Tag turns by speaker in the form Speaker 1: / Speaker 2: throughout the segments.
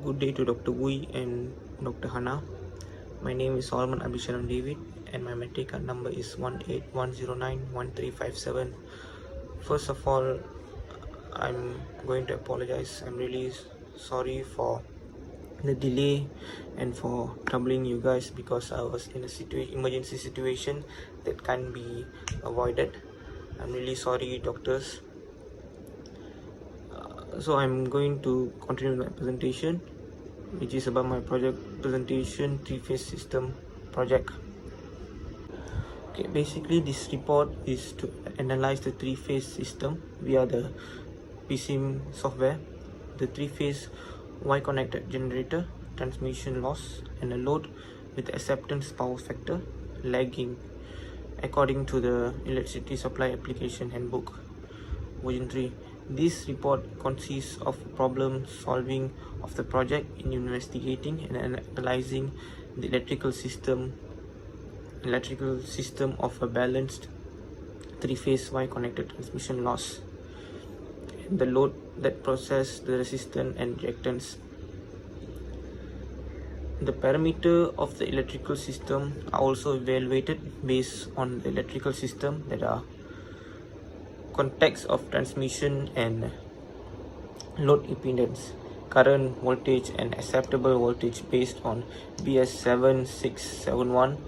Speaker 1: Good day to Dr. Wui and Dr. Hana. My name is Solomon Abishalom David and my metric card number is 181091357. First of all, I'm going to apologize. I'm really sorry for the delay and for troubling you guys because I was in a emergency situation that can't be avoided. I'm really sorry, doctors. So I'm going to continue my presentation, which is about my project presentation, three-phase system project. Okay, basically this report is to analyze the three-phase system via the PCM software, the three-phase Y-connected generator, transmission loss, and a load with acceptance power factor lagging according to the electricity supply application handbook version 3. This report consists of problem solving of the project in investigating and analyzing the electrical system of a balanced three-phase Y-connected transmission loss, and the load that process the resistance and reactance. The parameter of the electrical system are also evaluated based on the electrical system that are context of transmission and load impedance, current, voltage, and acceptable voltage based on BS 7671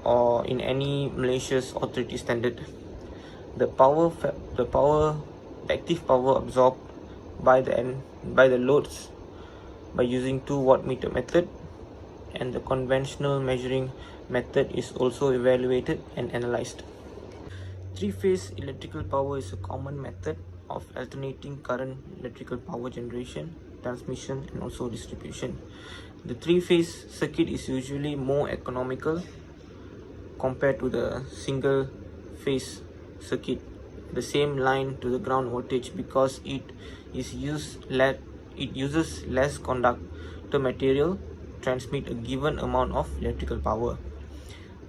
Speaker 1: or in any Malaysia's authority standard. The active power absorbed by the loads by using 2-watt meter method, and the conventional measuring method is also evaluated and analyzed. Three-phase electrical power is a common method of alternating current electrical power generation, transmission, and also distribution. The three-phase circuit is usually more economical compared to the single-phase circuit, the same line to the ground voltage, because it uses less conductor material transmit a given amount of electrical power.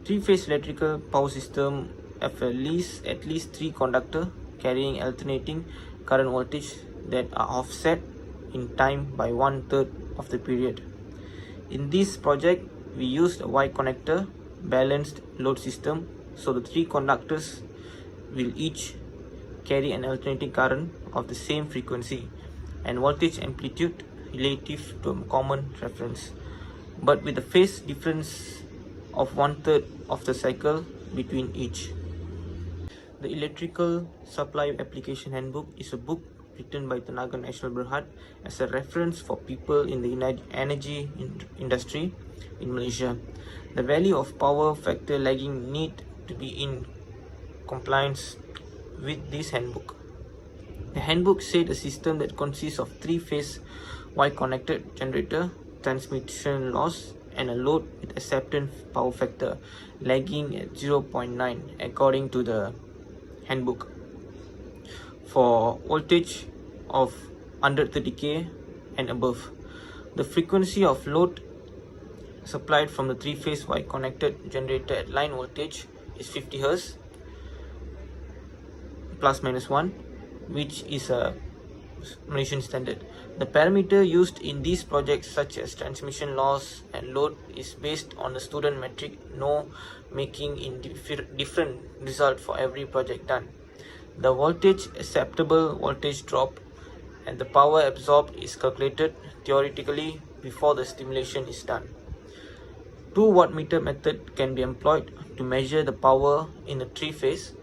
Speaker 1: Three-phase electrical power system have at least 3 conductors carrying alternating current voltage that are offset in time by 1/3 of the period. In this project, we used a Y connector balanced load system, so the 3 conductors will each carry an alternating current of the same frequency and voltage amplitude relative to a common reference, but with a phase difference of 1/3 of the cycle between each. The Electrical Supply Application Handbook is a book written by Tenaga Nasional Berhad as a reference for people in the energy industry in Malaysia. The value of power factor lagging need to be in compliance with this handbook. The handbook said a system that consists of 3-phase Y-connected generator, transmission loss, and a load with acceptance power factor lagging at 0.9 according to the handbook. For voltage of under 30k and above, the frequency of load supplied from the 3-phase Y-connected generator at line voltage is 50 Hz plus minus 1, which is a Malaysian standard. The parameter used in these projects such as transmission loss and load is based on the student metric, making in different result for every project done. The voltage acceptable voltage drop and the power absorbed is calculated theoretically before the stimulation is done. 2-watt meter method can be employed to measure the power in a 3-phase,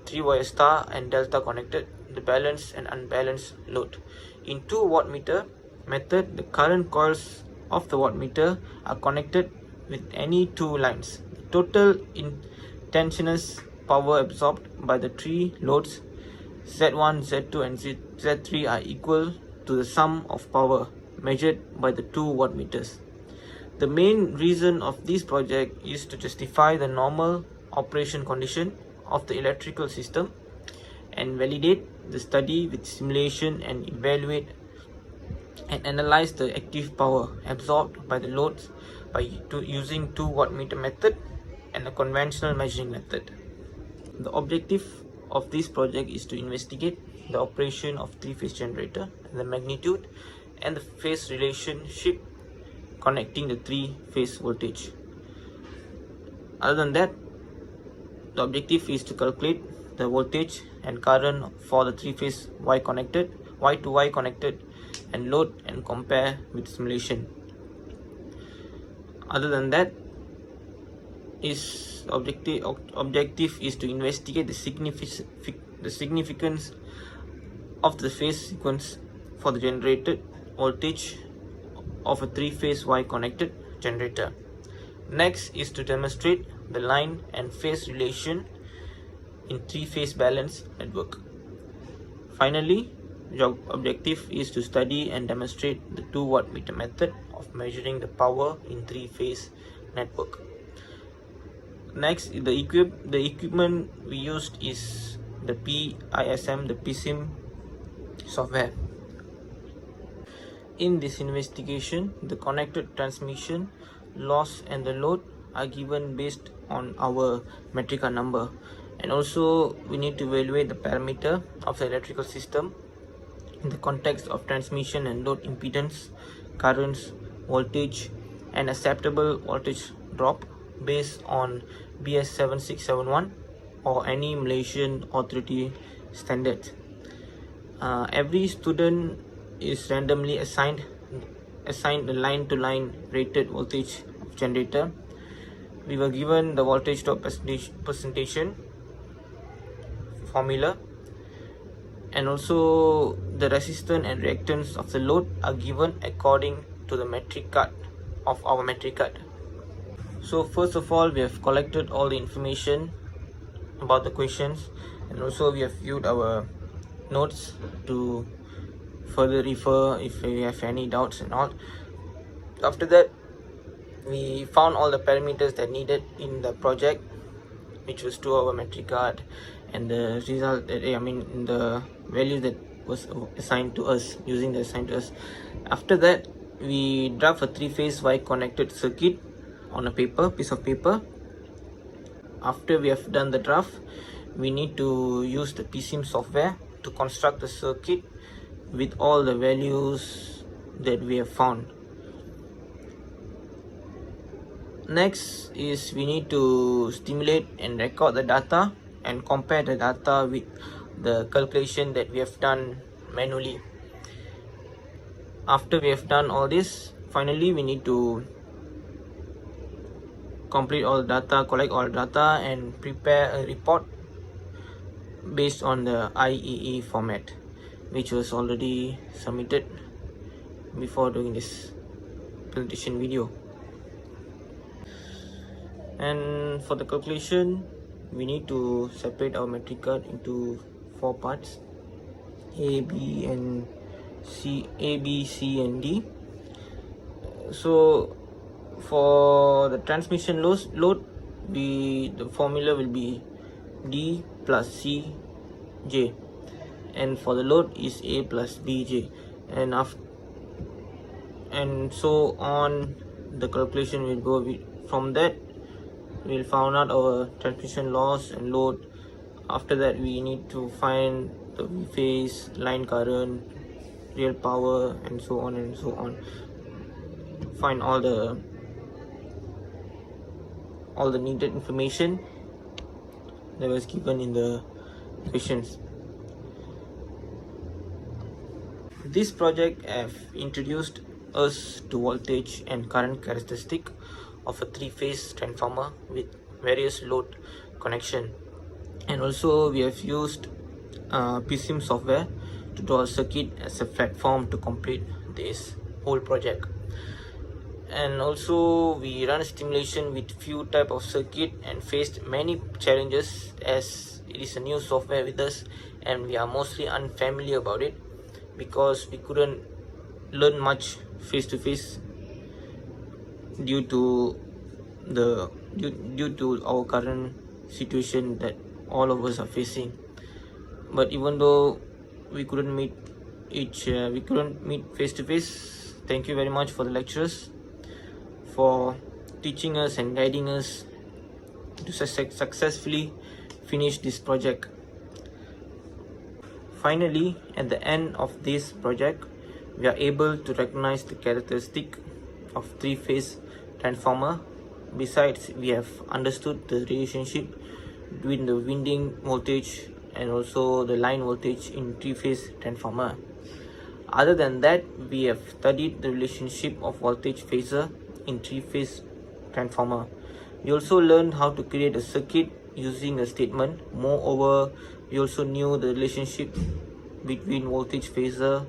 Speaker 1: 3-wire star and delta connected, the balanced and unbalanced load. In 2-watt meter method, the current coils of the watt meter are connected with any 2 lines. The total instantaneous power absorbed by the 3 loads Z1, Z2 and Z3 are equal to the sum of power measured by the 2-watt meters. The main reason of this project is to justify the normal operation condition of the electrical system and validate the study with simulation and evaluate and analyze the active power absorbed by the loads by using 2-watt meter method and a conventional measuring method. The objective of this project is to investigate the operation of 3-phase generator and the magnitude and the phase relationship connecting the three-phase voltage. Other than that, the objective is to calculate the voltage and current for the three-phase Y to Y connected and load and compare with simulation. Other than that, objective is to investigate the significance of the phase sequence for the generated voltage of a three-phase Y connected generator. Next is to demonstrate the line and phase relation in three-phase balance network. Finally, the objective is to study and demonstrate the 2 wattmeter method of measuring the power in three-phase network. Next, the equipment we used is the PISM, the PSIM software. In this investigation, the connected transmission, loss and the load are given based on our metric card number, and also we need to evaluate the parameter of the electrical system in the context of transmission and load impedance, currents, voltage and acceptable voltage drop based on BS 7671 or any Malaysian authority standard. Every student is randomly assigned the line-to-line rated voltage of generator. We were given the voltage drop presentation formula, and also the resistance and reactance of the load are given according to the metric card of our metric card. So first of all, we have collected all the information about the questions, and also we have viewed our notes to further refer if we have any doubts and all. After that, we found all the parameters that needed in the project, which was to our metric card, and the result that the value that was assigned to us using the assigned to us. After that, we draft a three-phase Y connected circuit on a piece of paper. After we have done the draft, we need to use the PSIM software to construct the circuit with all the values that we have found. Next is we need to stimulate and record the data and compare the data with the calculation that we have done manually. After we have done all this, finally we need to complete all the data, collect all the data and prepare a report based on the IEE format, which was already submitted before doing this presentation video. And for the calculation, we need to separate our metric card into 4 parts: A, B, C, and D. So for the transmission load, the formula will be D plus C J, and for the load is A plus B J, and so on. The calculation will go from that. We'll find out our transmission loss and load. After that, we need to find the phase, line current, real power, and so on and so on. Find all the needed information that was given in the questions. This project have introduced us to voltage and current characteristic of a three-phase transformer with various load connection, and also we have used PSIM software to draw a circuit as a platform to complete this whole project. And also we run a simulation with few type of circuit and faced many challenges, as it is a new software with us and we are mostly unfamiliar about it, because we couldn't learn much face to face due to our current situation that all of us are facing. But even though we couldn't meet face to face, thank you very much for the lecturers for teaching us and guiding us to successfully finish this project. Finally, at the end of this project, we are able to recognize the characteristic of three-phase transformer. Besides, we have understood the relationship between the winding voltage and also the line voltage in three-phase transformer. Other than that, we have studied the relationship of voltage phasor in three-phase transformer. We also learned how to create a circuit using a statement. Moreover, we also knew the relationship between voltage phasor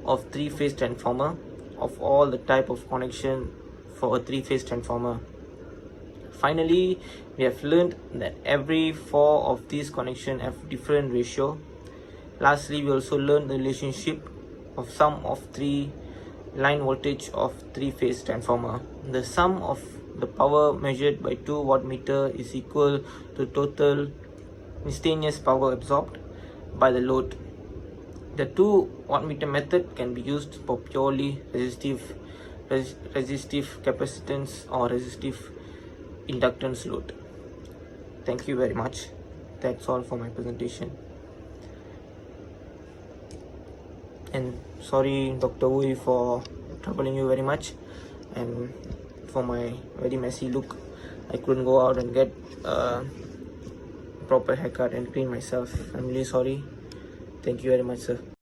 Speaker 1: of three-phase transformer of all the type of connection for a three-phase transformer. Finally, we have learned that every four of these connections have different ratio. Lastly, we also learned the relationship of sum of three line voltage of three-phase transformer. The sum of the power measured by 2 wattmeter is equal to total instantaneous power absorbed by the load. The 2 wattmeter method can be used for purely resistive capacitance or resistive inductance load. Thank you very much. That's all for my presentation. And sorry, Dr. Wui, for troubling you very much, and for my very messy look. I couldn't go out and get a proper haircut and clean myself. I'm really sorry. Thank you very much, sir.